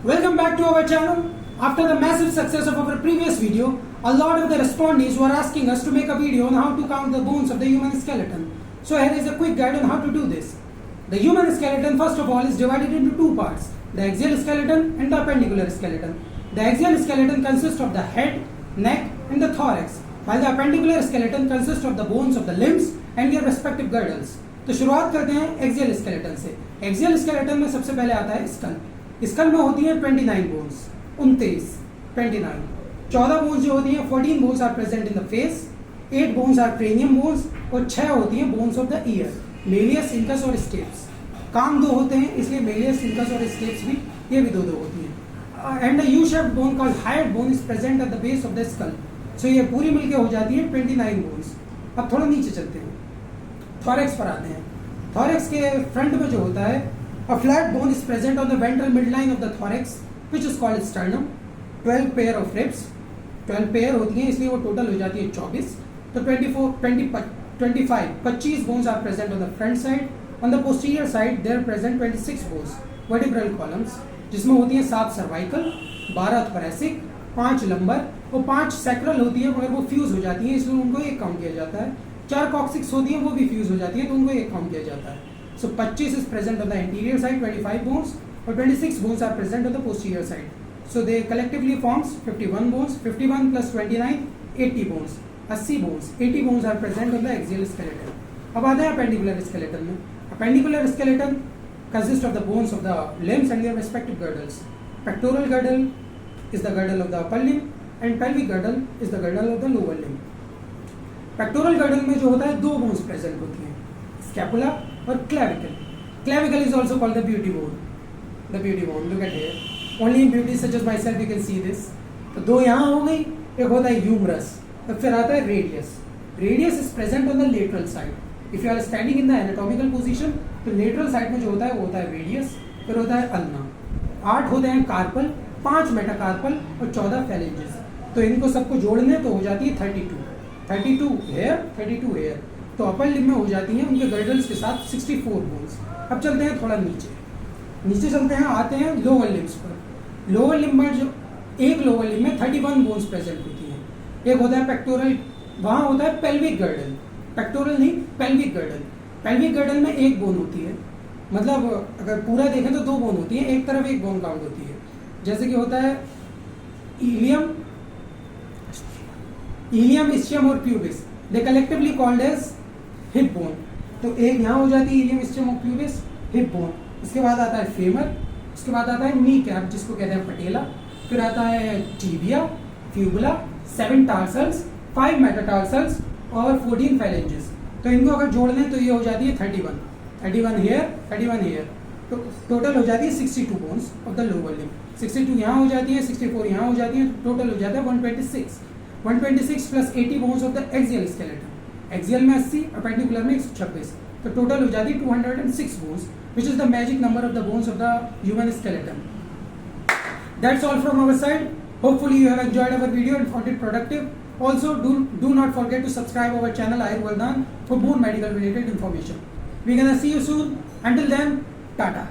Welcome back to our channel. After the massive success of our previous video, a lot of the respondees were asking us to make a video on how to count the bones of the human skeleton. So here is a quick guide on how to do this. The human skeleton first of all is divided into two parts, the axial skeleton and the appendicular skeleton. The axial skeleton consists of the head, neck and the thorax, while the appendicular skeleton consists of the bones of the limbs and their respective girdles. तो शुरुआत करते हैं axial skeleton से। Axial skeleton में सबसे पहले आता है स्कल। स्कल में होती है 29 बोन्स, 29 14 बोन्स जो होती हैं 14 bones are present in the face, 8 bones are cranium bones और 6 होती हैं bones of the ear, malleus, incus और स्टेप्स। कान 2 होते हैं इसलिए मेलियस, इंकस और स्टेप्स भी ये भी 2 होती हैं। And the U shaped bone called hyoid bone is present at the base of the skull. So ये पूरी मिलके हो जाती है 29 बोन्स। अब थोड़ा नीचे चलते हैं, थॉरेक्स पर आते हैं। थॉरेक्स के फ्रंट में जो होता है a flat bone is present on the ventral midline of the thorax which is called sternum. 12 pair of ribs, 12 pair होती हैं इसलिए वो टोटल हो जाती है 24। तो 25 bones are present on the front side. On the posterior side there are present 26 bones, vertebral columns, जिसमें होती हैं 7 cervical, 12 thoracic, 5 lumbar और 5 sacral होती है मगर वो फ्यूज हो जाती हैं इसलिए उनको एक काउंट किया जाता है। 4 coccyx होती हैं वो भी फ्यूज हो जाती है तो उनको एक काउंट किया जाता है। So 25 is present on the anterior side, 25 bones, or 26 bones are present on the posterior side. So they collectively forms 51 bones. 51 plus 29, 80 bones. 80 bones. 80 bones are present on the axial skeleton. अब आते हैं appendicular skeleton में। Appendicular skeleton consists of the bones of the limbs and their respective girdles. Pectoral girdle is the girdle of the upper limb, and pelvic girdle is the girdle of the lower limb. Pectoral girdle में जो होता है 2 bones present होती हैं, scapula और clavicle. Clavicle is also called the beauty bone. The beauty bone. Look at here. Only in beauty such as myself you can see this. तो 2 यहाँ हो गई, एक होता है humerus, तो फिर आता है radius. Radius is present on the lateral side. If you are standing in the anatomical position, तो lateral side में जो होता है वो होता है radius, फिर होता है ulna. 8 होते हैं carpal, 5 metacarpal और 14 phalanges. तो इनको सबको जोड़ने तो हो जाती है 32 here, 32 here. तो अपर लिम्ब में हो जाती हैं उनके गर्डल्स के साथ 64 बोन्स। अब चलते हैं थोड़ा नीचे चलते हैं, आते हैं लोअर लिम्स पर। लोअर लिम्ब में जो एक लोअर लिम्ब में 31 बोन्स प्रेजेंट होती हैं। एक होता है पेक्टोरल, वहाँ होता है पेल्विक गर्डल, पेक्टोरल नहीं पेल्विक गर्डल। पेल्विक गर्डल में 1 बोन होती है, मतलब अगर पूरा देखें तो 2 बोन होती है, एक तरफ 1 बोन काउंट होती है। जैसे कि होता है इलियम, इस्चियम और pubis, they collectively called as hip bone. तो एक यहाँ हो जाती है इलियम, इस्चियम और प्यूबिस, हिप बोन। उसके बाद आता है फेमर, उसके बाद आता है नी कैप जिसको कहते हैं पटेला, फिर आता है टिबिया, फ्यूबुला, 7 टार्सल्स, 5 मेटाटार्सल्स और 14 phalanges। तो इनको अगर जोड़ लें तो ये हो जाती है 31 here, तो टोटल हो जाती है 62 bones of the lower limb. 62 यहाँ हो जाती है, 64 यहाँ हो जाती है, टोटल हो जाता है 126 plus 80 bones of the axial skeleton. Axial में 80, अपेंडिकुलर में 126, तो टोटल हो जाती है 206 bones, which is the magic number of the bones of the human skeleton. That's all from our side. Hopefully you have enjoyed our video and found it productive. Also do not forget to subscribe our channel Ayurvedan for more medical related information. We're gonna see you soon. Until then, Tata.